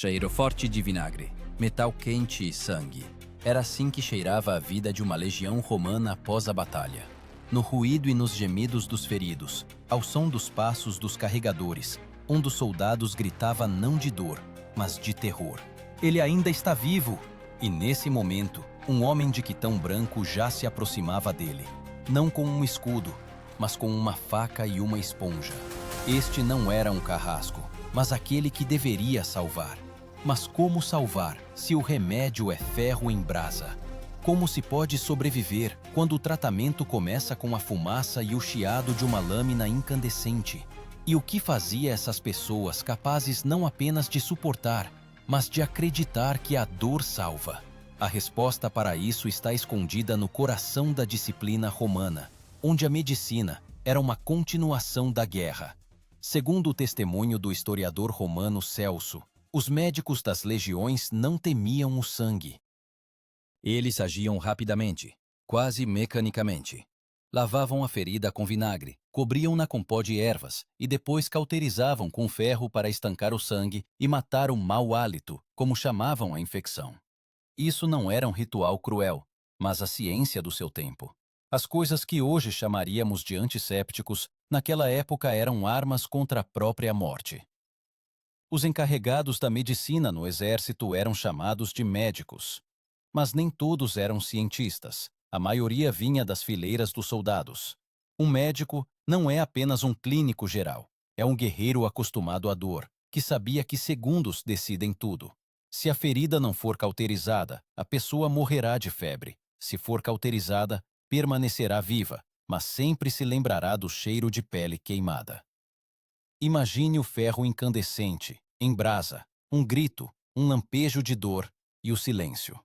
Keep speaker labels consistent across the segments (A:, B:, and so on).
A: Cheiro forte de vinagre, metal quente e sangue. Era assim que cheirava a vida de uma legião romana após a batalha. No ruído e nos gemidos dos feridos, ao som dos passos dos carregadores, um dos soldados gritava não de dor, mas de terror. Ele ainda está vivo! E nesse momento, um homem de quitão branco já se aproximava dele. Não com um escudo, mas com uma faca e uma esponja. Este não era um carrasco, mas aquele que deveria salvar. Mas como salvar se o remédio é ferro em brasa? Como se pode sobreviver quando o tratamento começa com a fumaça e o chiado de uma lâmina incandescente? E o que fazia essas pessoas capazes não apenas de suportar, mas de acreditar que a dor salva? A resposta para isso está escondida no coração da disciplina romana, onde a medicina era uma continuação da guerra. Segundo o testemunho do historiador romano Celso, os médicos das legiões não temiam o sangue. Eles agiam rapidamente, quase mecanicamente. Lavavam a ferida com vinagre, cobriam-na com pó de ervas e depois cauterizavam com ferro para estancar o sangue e matar o mau hálito, como chamavam a infecção. Isso não era um ritual cruel, mas a ciência do seu tempo. As coisas que hoje chamaríamos de antissépticos, naquela época eram armas contra a própria morte. Os encarregados da medicina no exército eram chamados de médicos. Mas nem todos eram cientistas. A maioria vinha das fileiras dos soldados. Um médico não é apenas um clínico geral. É um guerreiro acostumado à dor, que sabia que segundos decidem tudo. Se a ferida não for cauterizada, a pessoa morrerá de febre. Se for cauterizada, permanecerá viva, mas sempre se lembrará do cheiro de pele queimada. Imagine o ferro incandescente, em brasa, um grito, um lampejo de dor e o silêncio.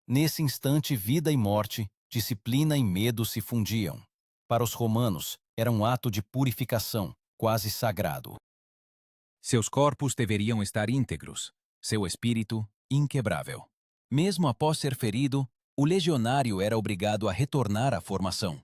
A: Nesse instante, vida e morte, disciplina e medo se fundiam. Para os romanos, era um ato de purificação, quase sagrado.
B: Seus corpos deveriam estar íntegros, seu espírito inquebrável.
A: Mesmo após ser ferido, o legionário era obrigado a retornar à formação.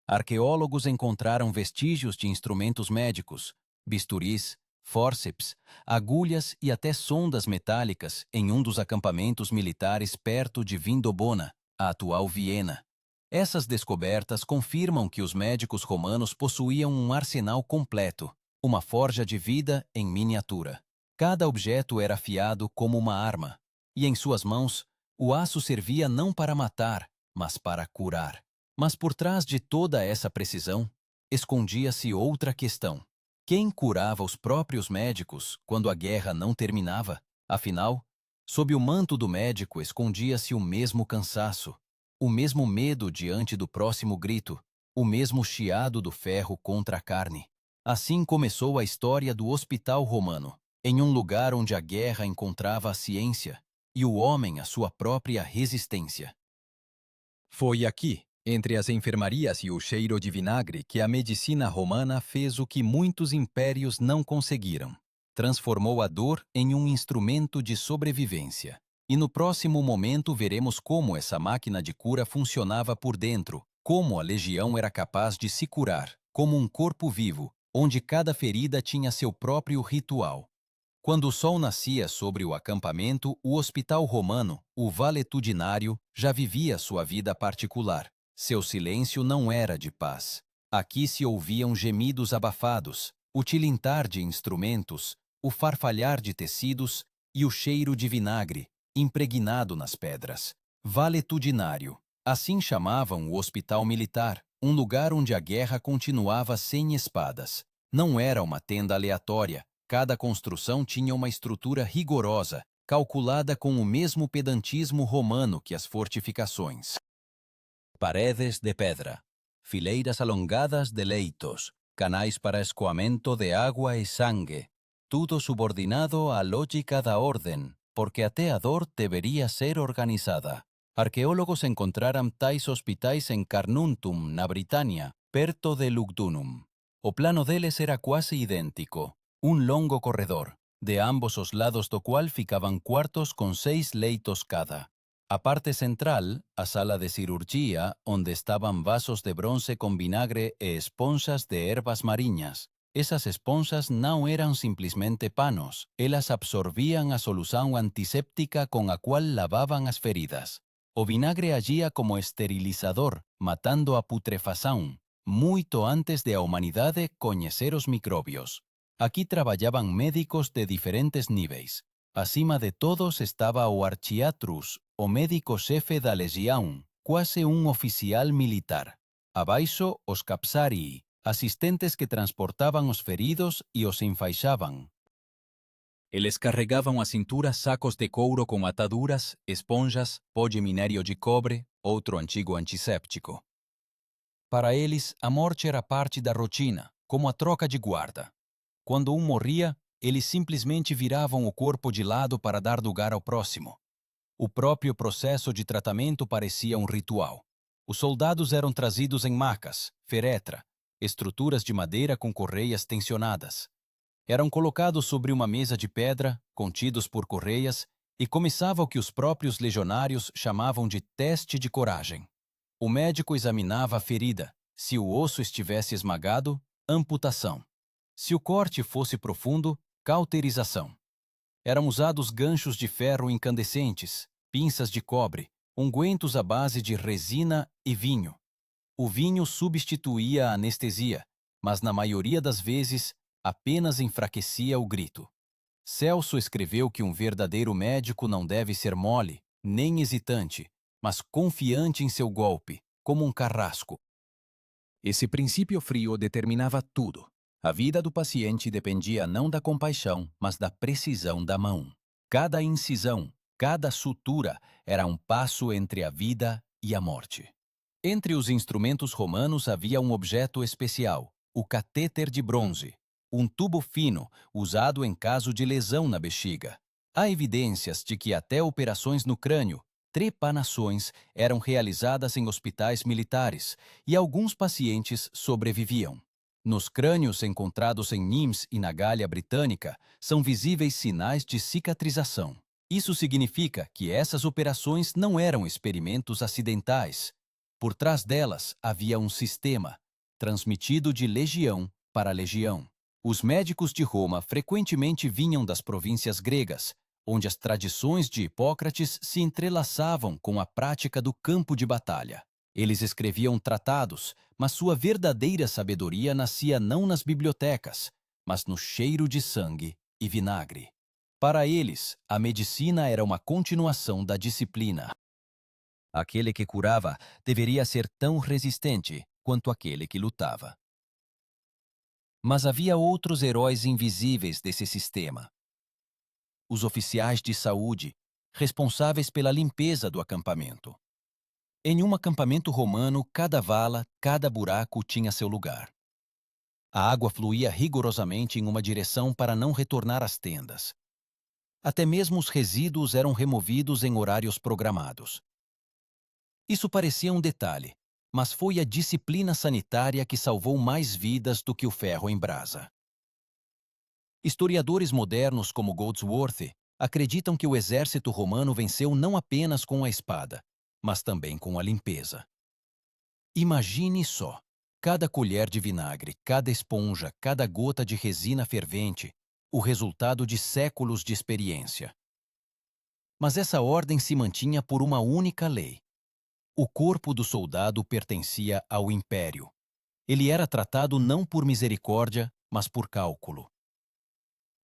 A: Arqueólogos encontraram vestígios de instrumentos médicos, bisturis, fórceps, agulhas e até sondas metálicas em um dos acampamentos militares perto de Vindobona, a atual Viena. Essas descobertas confirmam que os médicos romanos possuíam um arsenal completo, uma forja de vida em miniatura. Cada objeto era afiado como uma arma, e em suas mãos, o aço servia não para matar, mas para curar. Mas por trás de toda essa precisão, escondia-se outra questão. Quem curava os próprios médicos quando a guerra não terminava? Afinal, sob o manto do médico escondia-se o mesmo cansaço, o mesmo medo diante do próximo grito, o mesmo chiado do ferro contra a carne. Assim começou a história do hospital romano, em um lugar onde a guerra encontrava a ciência e o homem a sua própria resistência.
B: Foi aqui, entre as enfermarias e o cheiro de vinagre, que a medicina romana fez o que muitos impérios não conseguiram. Transformou a dor em um instrumento de sobrevivência. E no próximo momento veremos como essa máquina de cura funcionava por dentro, como a legião era capaz de se curar, como um corpo vivo, onde cada ferida tinha seu próprio ritual. Quando o sol nascia sobre o acampamento, o hospital romano, o valetudinário, já vivia sua vida particular. Seu silêncio não era de paz. Aqui se ouviam gemidos abafados, o tilintar de instrumentos, o farfalhar de tecidos e o cheiro de vinagre, impregnado nas pedras. Valetudinário. Assim chamavam o hospital militar, um lugar onde a guerra continuava sem espadas. Não era uma tenda aleatória. Cada construção tinha uma estrutura rigorosa, calculada com o mesmo pedantismo romano que as fortificações. Paredes de pedra, fileiras alongadas de leitos, canais para escoamento de água e sangue, tudo subordinado à lógica da ordem, porque até a dor deveria ser organizada. Arqueólogos encontraram tais hospitais em Carnuntum, na Britânia, perto de Lugdunum. O plano deles era quase idêntico. Un longo corredor, de ambos os lados do qual ficaban cuartos con 6 leitos cada. A parte central, a sala de cirurgia, onde estaban vasos de bronce con vinagre e esponxas de ervas mariñas.
A: Essas esponjas não eram simplesmente panos, elas absorviam a solução antisséptica com a qual lavavam as feridas. O vinagre agia como esterilizador, matando a putrefação, muito antes de a humanidade conhecer os micróbios. Aqui trabalhavam médicos de diferentes níveis. Acima de todos estava o archiatrus, o médico-chefe da legião, quase um oficial militar. Abaixo, os capsarii, assistentes que transportavam os feridos e os enfaixavam.
B: Eles carregavam à cintura sacos de couro com ataduras, esponjas, pó de minério de cobre, outro antigo antisséptico. Para eles, a morte era parte da rotina, como a troca de guarda. Quando um morria, eles simplesmente viravam o corpo de lado para dar lugar ao próximo. O próprio processo de tratamento parecia um ritual. Os soldados eram trazidos em macas, féretra, estruturas de madeira com correias tensionadas. Eram colocados sobre uma mesa de pedra, contidos por correias, e começava o que os próprios legionários chamavam de teste de coragem. O médico examinava a ferida. Se o osso estivesse esmagado, amputação. Se o corte fosse profundo, cauterização. Eram usados ganchos de ferro incandescentes, pinças de cobre, ungüentos à base de resina e vinho. O vinho substituía a anestesia, mas na maioria das vezes apenas enfraquecia o grito. Celso escreveu que um verdadeiro médico não deve ser mole, nem hesitante, mas confiante em seu golpe, como um carrasco. Esse princípio frio determinava tudo. A vida do paciente dependia não da compaixão, mas da precisão da mão. Cada incisão, cada sutura era um passo entre a vida e a morte. Entre os instrumentos romanos havia um objeto especial, o catéter de bronze, um tubo fino usado em caso de lesão na bexiga. Há evidências de que até operações no crânio, trepanações, eram realizadas em hospitais militares e alguns pacientes sobreviviam. Nos crânios encontrados em Nimes e na Gália Britânica, são visíveis sinais de cicatrização. Isso significa que essas operações não eram experimentos acidentais. Por trás delas havia um sistema, transmitido de legião para legião. Os médicos de Roma frequentemente vinham das províncias gregas, onde as tradições de Hipócrates se entrelaçavam com a prática do campo de batalha. Eles escreviam tratados, mas sua verdadeira sabedoria nascia não nas bibliotecas, mas no cheiro de sangue e vinagre. Para eles, a medicina era uma continuação da disciplina. Aquele que curava deveria ser tão resistente quanto aquele que lutava. Mas havia outros heróis invisíveis desse sistema. Os oficiais de saúde, responsáveis pela limpeza do acampamento. Em um acampamento romano, cada vala, cada buraco tinha seu lugar. A água fluía rigorosamente em uma direção para não retornar às tendas. Até mesmo os resíduos eram removidos em horários programados. Isso parecia um detalhe, mas foi a disciplina sanitária que salvou mais vidas do que o ferro em brasa. Historiadores modernos como Goldsworthy acreditam que o exército romano venceu não apenas com a espada, mas também com a limpeza. Imagine só, cada colher de vinagre, cada esponja, cada gota de resina fervente, o resultado de séculos de experiência. Mas essa ordem se mantinha por uma única lei. O corpo do soldado pertencia ao império. Ele era tratado não por misericórdia, mas por cálculo.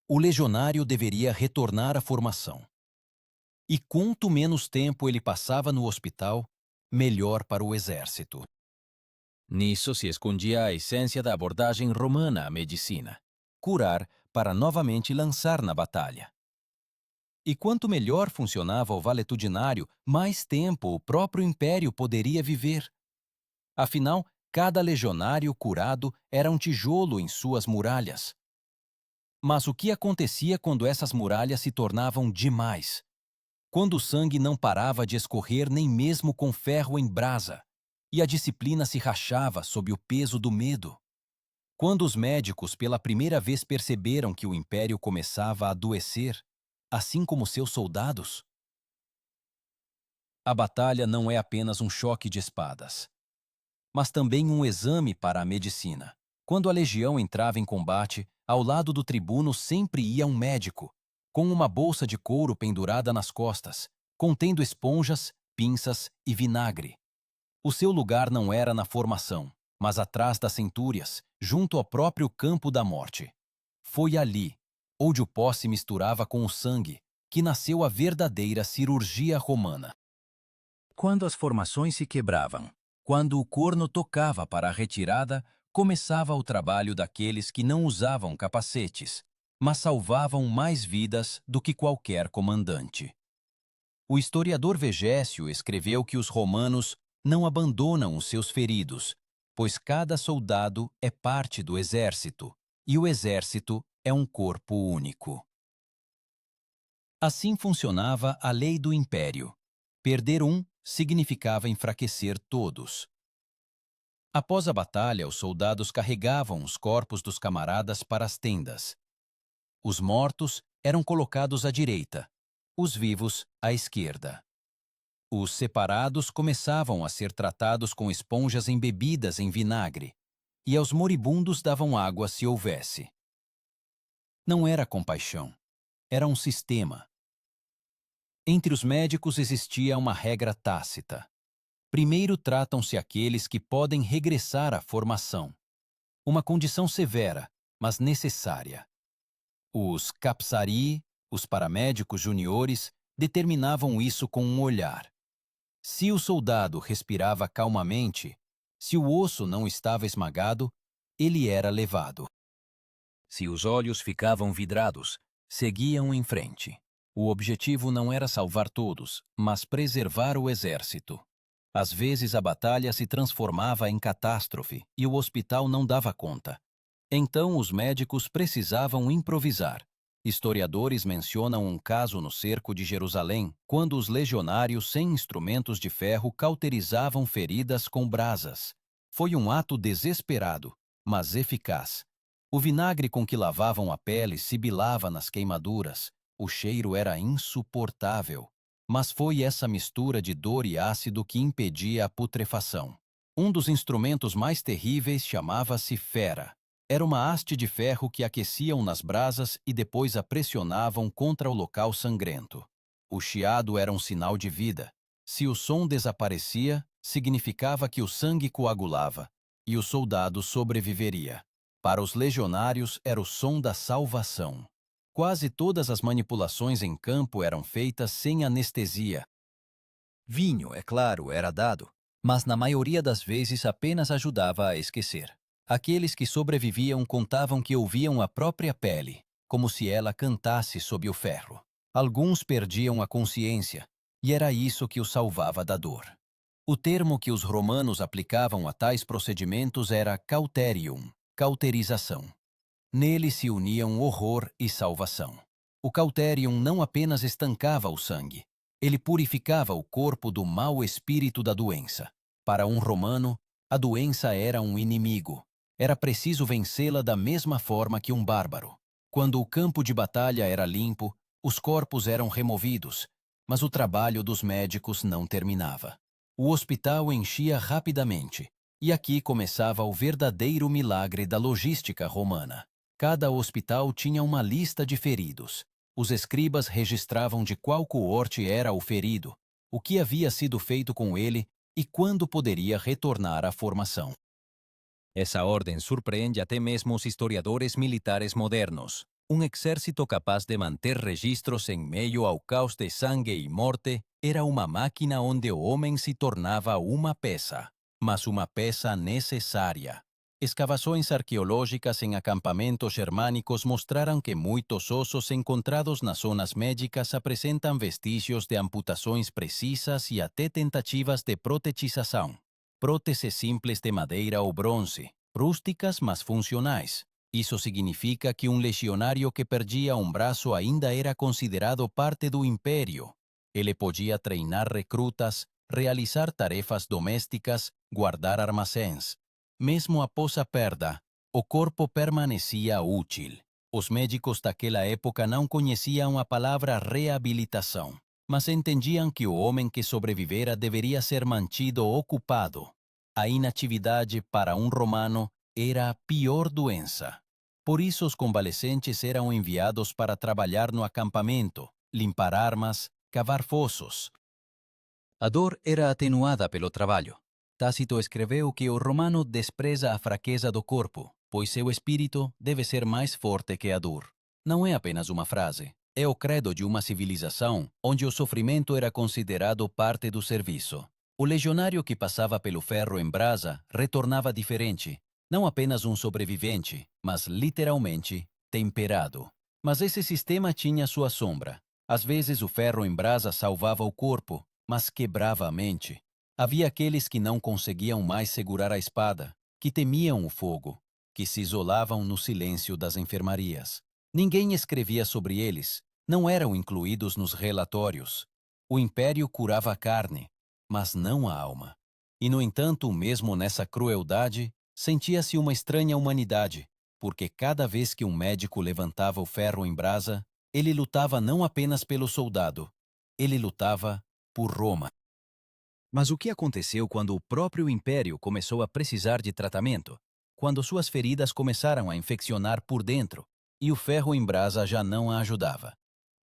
B: O legionário deveria retornar à formação. E quanto menos tempo ele passava no hospital, melhor para o exército. Nisso se escondia a essência da abordagem romana à medicina: curar para novamente lançar na batalha. E quanto melhor funcionava o valetudinário, mais tempo o próprio império poderia viver. Afinal, cada legionário curado era um tijolo em suas muralhas. Mas o que acontecia quando essas muralhas se tornavam demais? Quando o sangue não parava de escorrer nem mesmo com ferro em brasa, e a disciplina se rachava sob o peso do medo? Quando os médicos pela primeira vez perceberam que o império começava a adoecer, assim como seus soldados? A batalha não é apenas um choque de espadas, mas também um exame para a medicina.
A: Quando a legião entrava em combate, ao lado do tribuno sempre ia um médico, com uma bolsa de couro pendurada nas costas, contendo esponjas, pinças e vinagre. O seu lugar não era na formação, mas atrás das centúrias, junto ao próprio campo da morte. Foi ali, onde o pó se misturava com o sangue, que nasceu a verdadeira cirurgia romana. Quando as formações se quebravam, quando o corno tocava para a retirada, começava o trabalho daqueles que não usavam capacetes, mas salvavam mais vidas do que qualquer comandante. O historiador Vegésio escreveu que os romanos não abandonam os seus feridos, pois cada soldado é parte do exército, e o exército é um corpo único. Assim funcionava a lei do império. Perder um significava enfraquecer todos. Após a batalha, os soldados carregavam os corpos dos camaradas para as tendas. Os mortos eram colocados à direita, os vivos à esquerda. Os separados começavam a ser tratados com esponjas embebidas em vinagre, e aos moribundos davam água se houvesse. Não era compaixão, era um sistema. Entre os médicos existia uma regra tácita. Primeiro tratam-se aqueles que podem regressar à formação. Uma condição severa, mas necessária. Os capsari, os paramédicos juniores, determinavam isso com um olhar. Se o soldado respirava calmamente, se o osso não estava esmagado, ele era levado. Se os olhos ficavam vidrados, seguiam em frente. O objetivo não era salvar todos, mas preservar o exército. Às vezes a batalha se transformava em catástrofe e o hospital não dava conta. Então os médicos precisavam improvisar. Historiadores mencionam um caso no cerco de Jerusalém, quando os legionários sem instrumentos de ferro cauterizavam feridas com brasas. Foi um ato desesperado, mas eficaz. O vinagre com que lavavam a pele sibilava nas queimaduras. O cheiro era insuportável. Mas foi essa mistura de dor e ácido que impedia a putrefação. Um dos instrumentos mais terríveis chamava-se fera. Era uma haste de ferro que aqueciam nas brasas e depois a pressionavam contra o local sangrento. O chiado era um sinal de vida. Se o som desaparecia, significava que o sangue coagulava e o soldado sobreviveria. Para os legionários era o som da salvação. Quase todas as manipulações em campo eram feitas sem anestesia. Vinho, é claro, era dado, mas na maioria das vezes apenas ajudava a esquecer. Aqueles que sobreviviam contavam que ouviam a própria pele, como se ela cantasse sob o ferro. Alguns perdiam a consciência, e era isso que os salvava da dor. O termo que os romanos aplicavam a tais procedimentos era cauterium, cauterização. Nele se uniam horror e salvação. O cauterium não apenas estancava o sangue, ele purificava o corpo do mau espírito da doença. Para um romano, a doença era um inimigo. Era preciso vencê-la da mesma forma que um bárbaro. Quando o campo de batalha era limpo, os corpos eram removidos, mas o trabalho dos médicos não terminava. O hospital enchia rapidamente, e aqui começava o verdadeiro milagre da logística romana. Cada hospital tinha uma lista de feridos. Os escribas registravam de qual coorte era o ferido, o que havia sido feito com ele e quando poderia retornar à formação. Essa ordem surpreende até mesmo os historiadores militares modernos. Um exército capaz de manter registros em meio ao caos de sangue e morte era uma máquina onde o homem se tornava uma peça, mas uma peça necessária. Escavações arqueológicas em acampamentos germânicos mostraram que muitos ossos encontrados nas zonas médicas apresentam vestígios de amputações precisas e até tentativas de protetização. Próteses simples de madeira ou bronze, rústicas mas funcionais. Isso significa que um legionário que perdia um braço ainda era considerado parte do império. Ele podia treinar recrutas, realizar tarefas domésticas, guardar armazéns. Mesmo após a perda, o corpo permanecia útil. Os médicos daquela época não conheciam a palavra reabilitação, mas entendiam que o homem que sobrevivera deveria ser mantido ocupado. A inatividade para um romano era a pior doença. Por isso, os convalescentes eram enviados para trabalhar no acampamento, limpar armas, cavar fossos. A dor era atenuada pelo trabalho. Tácito escreveu que o romano despreza a fraqueza do corpo, pois seu espírito deve ser mais forte que a dor. Não é apenas uma frase. É o credo de uma civilização onde o sofrimento era considerado parte do serviço. O legionário que passava pelo ferro em brasa retornava diferente, não apenas um sobrevivente, mas literalmente temperado. Mas esse sistema tinha sua sombra. Às vezes o ferro em brasa salvava o corpo, mas quebrava a mente. Havia aqueles que não conseguiam mais segurar a espada, que temiam o fogo, que se isolavam no silêncio das enfermarias. Ninguém escrevia sobre eles, não eram incluídos nos relatórios. O império curava a carne, mas não a alma. E, no entanto, mesmo nessa crueldade, sentia-se uma estranha humanidade, porque cada vez que um médico levantava o ferro em brasa, ele lutava não apenas pelo soldado, ele lutava por Roma. Mas o que aconteceu quando o próprio império começou a precisar de tratamento? Quando suas feridas começaram a infeccionar por dentro e o ferro em brasa já não a ajudava?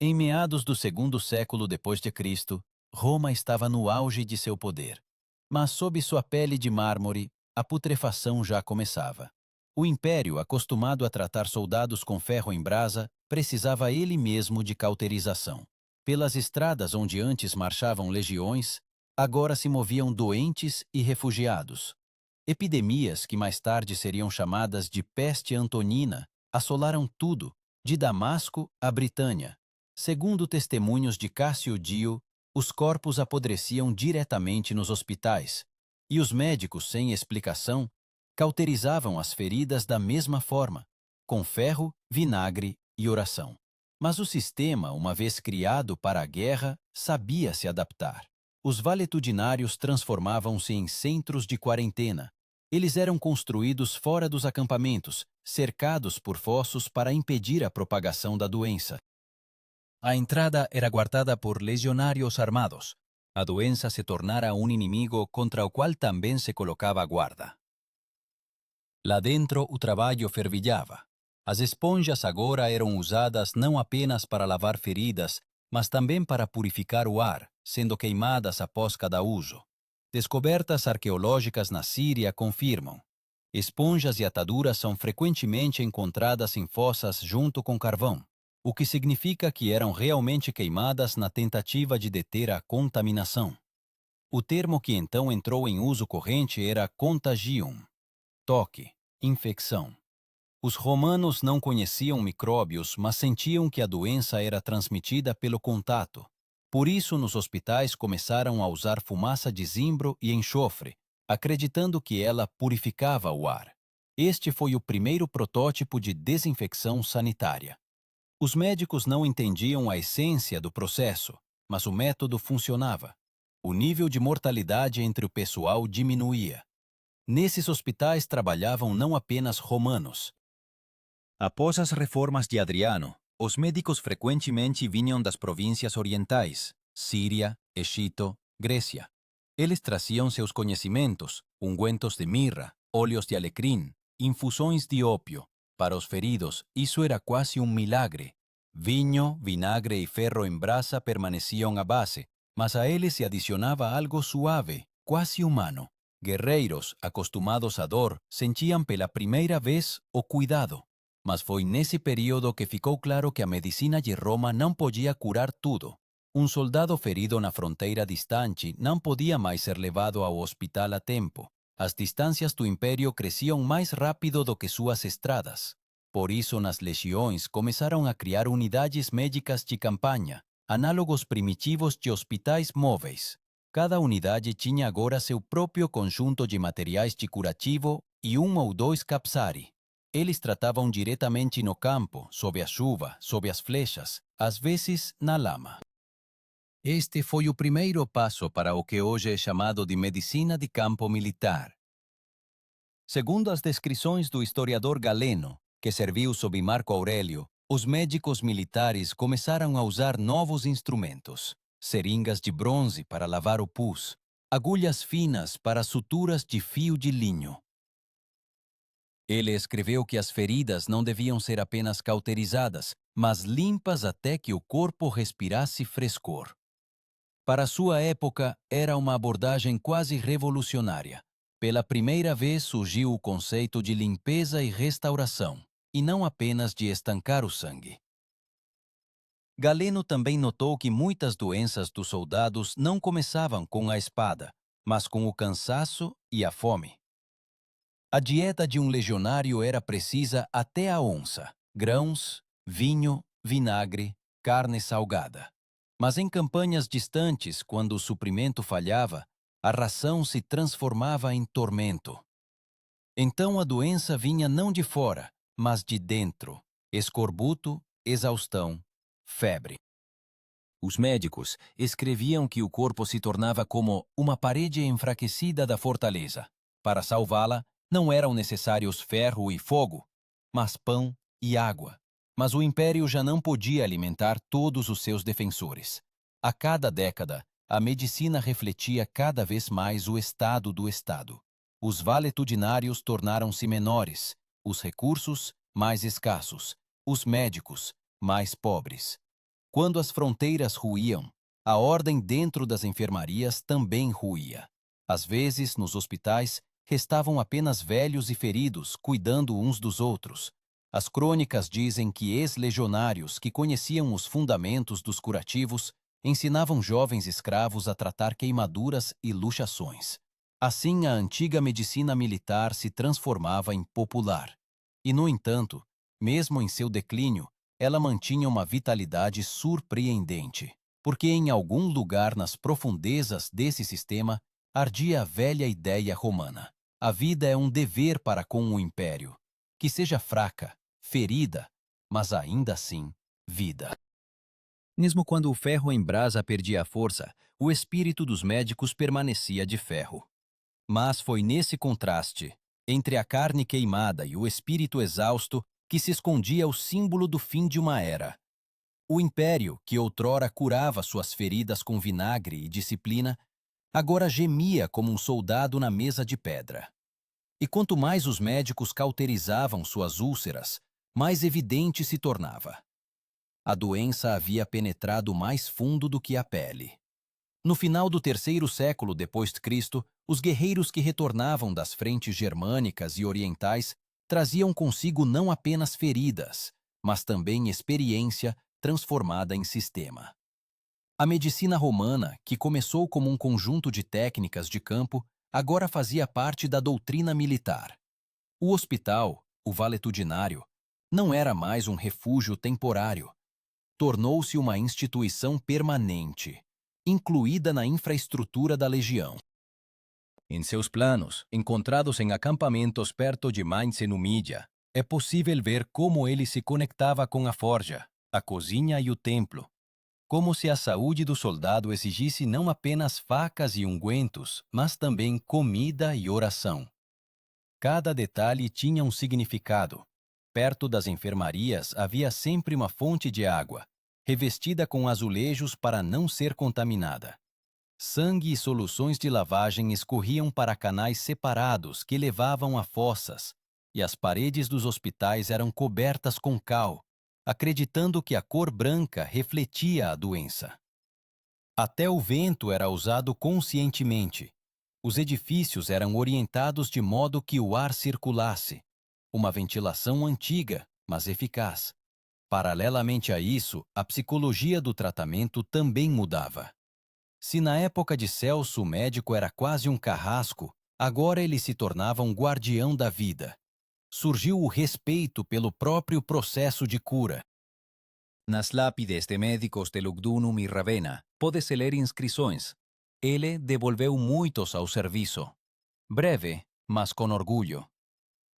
A: Em meados do segundo século depois de Cristo, Roma estava no auge de seu poder. Mas sob sua pele de mármore, a putrefação já começava. O império, acostumado a tratar soldados com ferro em brasa, precisava ele mesmo de cauterização. Pelas estradas onde antes marchavam legiões, agora se moviam doentes e refugiados. Epidemias que mais tarde seriam chamadas de peste antonina assolaram tudo, de Damasco a Britânia. Segundo testemunhos de Cássio Dio, os corpos apodreciam diretamente nos hospitais, e os médicos, sem explicação, cauterizavam as feridas da mesma forma, com ferro, vinagre e oração. Mas o sistema, uma vez criado para a guerra, sabia se adaptar. Os valetudinários transformavam-se em centros de quarentena. Eles eram construídos fora dos acampamentos, cercados por fossos para impedir a propagação da doença. A entrada era guardada por legionários armados. A doença se tornara um inimigo contra o qual também se colocava a guarda. Lá dentro, o trabalho fervilhava. As esponjas agora eram usadas não apenas para lavar feridas, mas também para purificar o ar, sendo queimadas após cada uso. Descobertas arqueológicas na Síria confirmam. Esponjas e ataduras são frequentemente encontradas em fossas junto com carvão, o que significa que eram realmente queimadas na tentativa de deter a contaminação. O termo que então entrou em uso corrente era contagium, toque, infecção. Os romanos não conheciam micróbios, mas sentiam que a doença era transmitida pelo contato. Por isso, nos hospitais começaram a usar fumaça de zimbro e enxofre, acreditando que ela purificava o ar. Este foi o primeiro protótipo de desinfecção sanitária. Os médicos não entendiam a essência do processo, mas o método funcionava. O nível de mortalidade entre o pessoal diminuía. Nesses hospitais trabalhavam não apenas romanos. Após as reformas de Adriano, os médicos frequentemente vinham das províncias orientais, Síria, Egito, Grécia. Eles traziam seus conhecimentos, ungüentos de mirra, óleos de alecrim, infusões de ópio. Para os feridos, isso era quase um milagre. Vinho, vinagre e ferro em brasa permaneciam a base, mas a eles se adicionava algo suave, quase humano. Guerreiros, acostumados à dor, sentiam pela primeira vez o cuidado. Mas foi nesse período que ficou claro que a medicina de Roma não podia curar tudo. Um soldado ferido na fronteira distante não podia mais ser levado ao hospital a tempo. As distâncias do império cresciam mais rápido do que suas estradas. Por isso, nas legiões começaram a criar unidades médicas de campanha, análogos primitivos de hospitais móveis. Cada unidade tinha agora seu próprio conjunto de materiais de curativo e 1 ou 2 capsari. Eles tratavam diretamente no campo, sob a chuva, sob as flechas, às vezes na lama. Este foi o primeiro passo para o que hoje é chamado de medicina de campo militar. Segundo as descrições do historiador Galeno, que serviu sob Marco Aurélio, os médicos militares começaram a usar novos instrumentos, seringas de bronze para lavar o pus, agulhas finas para suturas de fio de linho.
B: Ele escreveu que as feridas não deviam ser apenas cauterizadas, mas limpas até que o corpo respirasse frescor. Para sua época, era uma abordagem quase revolucionária. Pela primeira vez surgiu o conceito de limpeza e restauração, e não apenas de estancar o sangue. Galeno também notou que muitas doenças dos soldados não começavam com a espada, mas com o cansaço e a fome. A dieta de um legionário era precisa até a onça: grãos, vinho, vinagre, carne salgada. Mas em campanhas distantes, quando o suprimento falhava, a ração se transformava em tormento. Então a doença vinha não de fora, mas de dentro: escorbuto, exaustão, febre. Os médicos escreviam que o corpo se tornava como uma parede enfraquecida da fortaleza. Para salvá-la, não eram necessários ferro e fogo, mas pão e água. Mas o império já não podia alimentar todos os seus defensores. A cada década, a medicina refletia cada vez mais o estado do Estado. Os valetudinários tornaram-se menores, os recursos mais escassos, os médicos mais pobres. Quando as fronteiras ruíam, a ordem dentro das enfermarias também ruía. Às vezes, nos hospitais, restavam apenas velhos e feridos, cuidando uns dos outros. As crônicas dizem que ex-legionários que conheciam os fundamentos dos curativos ensinavam jovens escravos a tratar queimaduras e luxações. Assim, a antiga medicina militar se transformava em popular. E, no entanto, mesmo em seu declínio, ela mantinha uma vitalidade surpreendente, porque em algum lugar nas profundezas desse sistema ardia a velha ideia romana. A vida é um dever para com o império, que seja fraca, ferida, mas ainda assim, vida. Mesmo quando o ferro em brasa perdia a força, o espírito dos médicos permanecia de ferro. Mas foi nesse contraste, entre a carne queimada e o espírito exausto, que se escondia o símbolo do fim de uma era. O império, que outrora curava suas feridas com vinagre e disciplina, agora gemia como um soldado na mesa de pedra. E quanto mais os médicos cauterizavam suas úlceras, mais evidente se tornava. A doença havia penetrado mais fundo do que a pele. No final do 3º século depois de Cristo, os guerreiros que retornavam das frentes germânicas e orientais traziam consigo não apenas feridas, mas também experiência transformada em sistema. A medicina romana, que começou como um conjunto de técnicas de campo, agora fazia parte da doutrina militar. O hospital, o valetudinário, não era mais um refúgio temporário. Tornou-se uma instituição permanente, incluída na infraestrutura da legião. Em seus planos, encontrados em acampamentos perto de Mainz e Numídia, é possível ver como ele se conectava com a forja, a cozinha e o templo. Como se a saúde do soldado exigisse não apenas facas e ungüentos, mas também comida e oração. Cada detalhe tinha um significado. Perto das enfermarias havia sempre uma fonte de água, revestida com azulejos para não ser contaminada. Sangue e soluções de lavagem escorriam para canais separados que levavam a fossas, e as paredes dos hospitais eram cobertas com cal, acreditando que a cor branca refletia a doença. Até o vento era usado conscientemente. Os edifícios eram orientados de modo que o ar circulasse, uma ventilação antiga, mas eficaz. Paralelamente a isso, a psicologia do tratamento também mudava. Se na época de Celso o médico era quase um carrasco, agora ele se tornava um guardião da vida. Surgiu o respeito pelo próprio processo de cura. Nas lápides de médicos de Lugdunum e Ravenna, pode-se ler inscrições. Ele devolveu muitos ao serviço. Breve, mas com orgulho.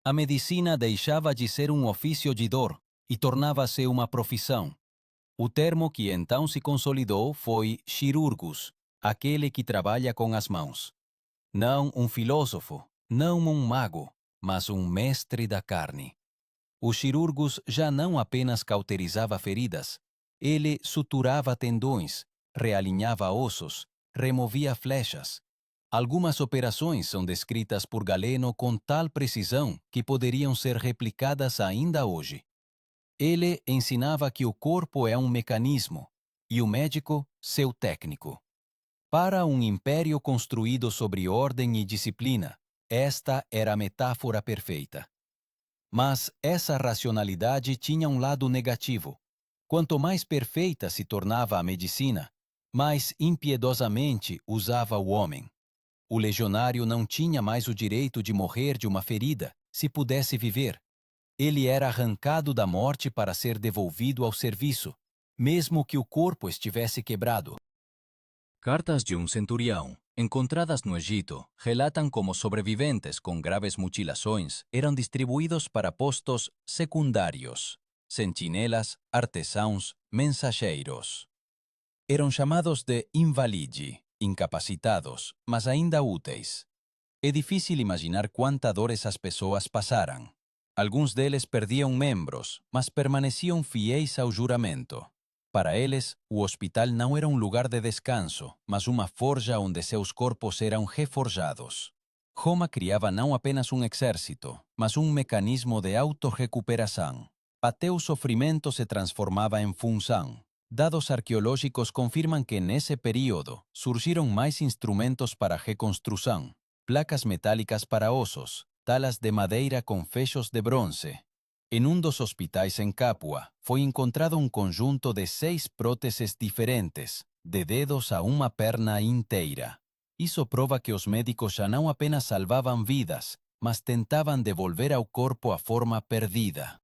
B: A medicina deixava de ser um ofício de dor e tornava-se uma profissão. O termo que então se consolidou foi chirurgus, aquele que trabalha com as mãos. Não um filósofo, não um mago, mas um mestre da carne. O chirurgus já não apenas cauterizava feridas, ele suturava tendões, realinhava ossos, removia flechas. Algumas operações são descritas por Galeno com tal precisão que poderiam ser replicadas ainda hoje. Ele ensinava que o corpo é um mecanismo e o médico seu técnico. Para um império construído sobre ordem e disciplina, esta era a metáfora perfeita. Mas essa racionalidade tinha um lado negativo. Quanto mais perfeita se tornava a medicina, mais impiedosamente usava o homem. O legionário não tinha mais o direito de morrer de uma ferida, se pudesse viver. Ele era arrancado da morte para ser devolvido ao serviço, mesmo que o corpo estivesse quebrado. Cartas de um centurião, encontradas no Egito, relatam como sobreviventes com graves mutilações eram distribuídos para postos secundários, sentinelas, artesãos, mensageiros. Eram chamados de invalidi, incapacitados, mas ainda úteis. É difícil imaginar quanta dor essas pessoas passaram. Alguns deles perdiam membros, mas permaneciam fiéis ao juramento. Para eles, o hospital não era um lugar de descanso, mas uma forja onde seus corpos eram reforjados. Roma criava não apenas um exército, mas um mecanismo de autorrecuperação. Até o sofrimento se transformava em função. Dados arqueológicos confirmam que nesse período surgiram mais instrumentos para reconstrução, placas metálicas para ossos, talas de madeira com fechos de bronze. Em um dos hospitais em Capua, foi encontrado um conjunto de 6 próteses diferentes, de dedos a uma perna inteira. Isso prova que os médicos já não apenas salvavam vidas, mas tentavam devolver ao corpo a forma perdida.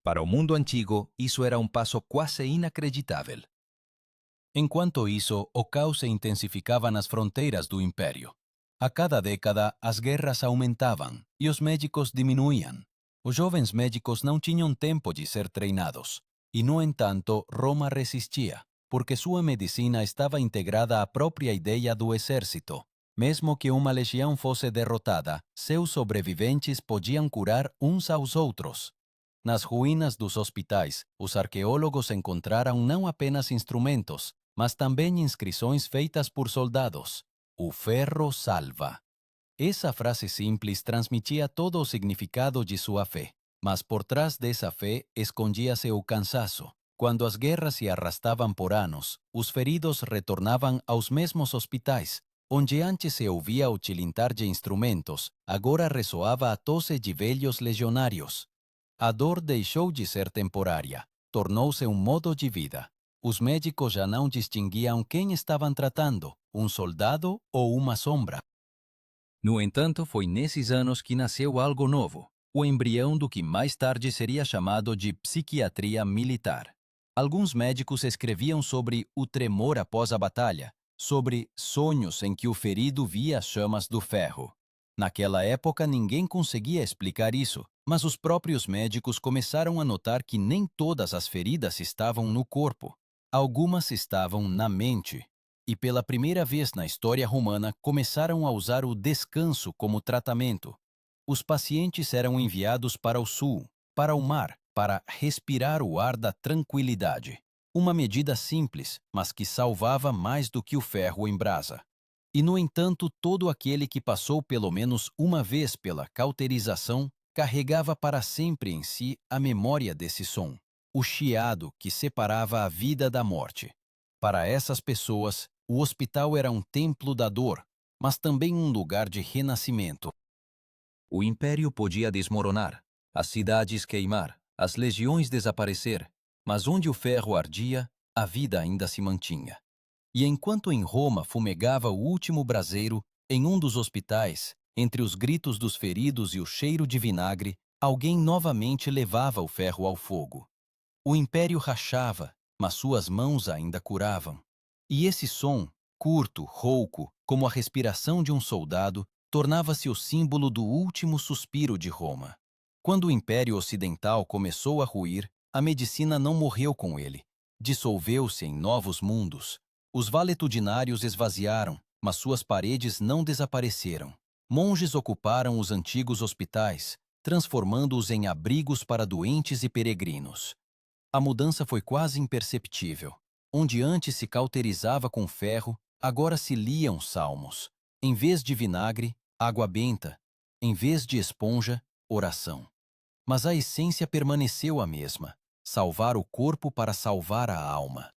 B: Para o mundo antigo, isso era um passo quase inacreditável. Enquanto isso, o caos se intensificava nas fronteiras do império. A cada década, as guerras aumentavam e os médicos diminuíam. Os jovens médicos não tinham tempo de ser treinados, e, no entanto, Roma resistia, porque sua medicina estava integrada à própria ideia do exército. Mesmo que uma legião fosse derrotada, seus sobreviventes podiam curar uns aos outros. Nas ruínas dos hospitais, os arqueólogos encontraram não apenas instrumentos, mas também inscrições feitas por soldados. O ferro salva. Essa frase simples transmitia todo o significado de sua fé, mas por trás dessa fé escondia-se o cansaço. Quando as guerras se arrastavam por anos, os feridos retornavam aos mesmos hospitais, onde antes se ouvia o tilintar de instrumentos, agora ressoava a tosse de velhos legionários. A dor deixou de ser temporária, tornou-se um modo de vida. Os médicos já não distinguiam quem estavam tratando, um soldado ou uma sombra. No entanto, foi nesses anos que nasceu algo novo, o embrião do que mais tarde seria chamado de psiquiatria militar. Alguns médicos escreviam sobre o tremor após a batalha, sobre sonhos em que o ferido via as chamas do ferro. Naquela época, ninguém conseguia explicar isso, mas os próprios médicos começaram a notar que nem todas as feridas estavam no corpo. Algumas estavam na mente. E pela primeira vez na história romana começaram a usar o descanso como tratamento. Os pacientes eram enviados para o sul, para o mar, para respirar o ar da tranquilidade. Uma medida simples, mas que salvava mais do que o ferro em brasa. E, no entanto, todo aquele que passou pelo menos uma vez pela cauterização carregava para sempre em si a memória desse som, o chiado que separava a vida da morte. Para essas pessoas, o hospital era um templo da dor, mas também um lugar de renascimento. O império podia desmoronar, as cidades queimar, as legiões desaparecer, mas onde o ferro ardia, a vida ainda se mantinha. E enquanto em Roma fumegava o último braseiro, em um dos hospitais, entre os gritos dos feridos e o cheiro de vinagre, alguém novamente levava o ferro ao fogo. O império rachava, mas suas mãos ainda curavam. E esse som, curto, rouco, como a respiração de um soldado, tornava-se o símbolo do último suspiro de Roma. Quando o Império Ocidental começou a ruir, a medicina não morreu com ele. Dissolveu-se em novos mundos. Os valetudinários esvaziaram, mas suas paredes não desapareceram. Monges ocuparam os antigos hospitais, transformando-os em abrigos para doentes e peregrinos. A mudança foi quase imperceptível. Onde antes se cauterizava com ferro, agora se liam salmos.
A: Em vez de vinagre, água benta. Em vez de esponja, oração. Mas a essência permaneceu a mesma: salvar o corpo para salvar a alma.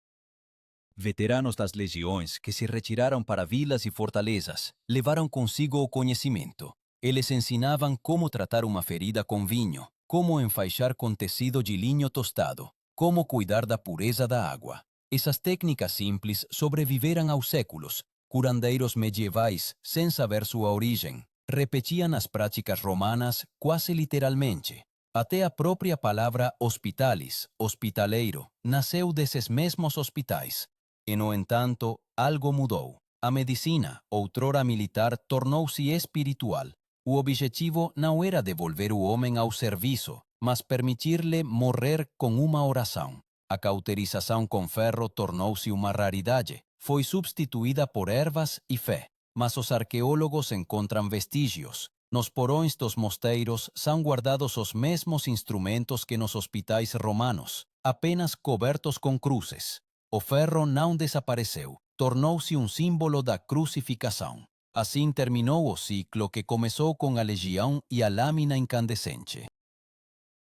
B: Veteranos das legiões que se retiraram para vilas e fortalezas levaram consigo o conhecimento.
A: Eles ensinavam como tratar uma ferida com vinho, como enfaixar com tecido de linho tostado, como cuidar da pureza da água. Essas técnicas simples sobreviveram aos séculos. Curandeiros medievais, sem saber sua origem, repetiam as práticas romanas quase literalmente. Até a própria palavra hospitalis, hospitaleiro, nasceu desses mesmos hospitais. E, no entanto, algo mudou. A medicina, outrora militar, tornou-se espiritual. O objetivo não era devolver o homem ao serviço, mas permitir-lhe morrer com uma oração. A cauterização com ferro tornou-se uma raridade. Foi substituída por ervas e fé. Mas os arqueólogos encontram vestígios. Nos porões dos mosteiros são guardados os mesmos instrumentos que nos hospitais romanos, apenas cobertos com cruzes. O ferro não desapareceu, tornou-se um símbolo da crucificação. Assim terminou o ciclo que começou com a legião e a lâmina incandescente.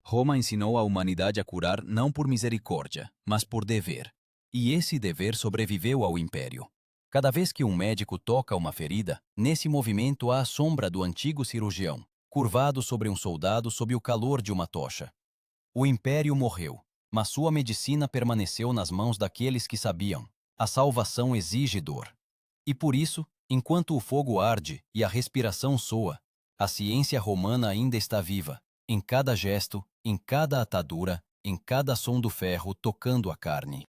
B: Roma ensinou a humanidade a curar não por misericórdia, mas por dever. E esse dever sobreviveu ao império.
A: Cada vez que um médico toca uma ferida, nesse movimento há a sombra do antigo cirurgião, curvado sobre um soldado sob o calor de uma tocha. O império morreu, mas sua medicina permaneceu nas mãos daqueles que sabiam. A salvação exige dor. E por isso, enquanto o fogo arde e a respiração soa, a ciência romana ainda está viva, em cada gesto, em cada atadura, em cada som do ferro tocando a carne.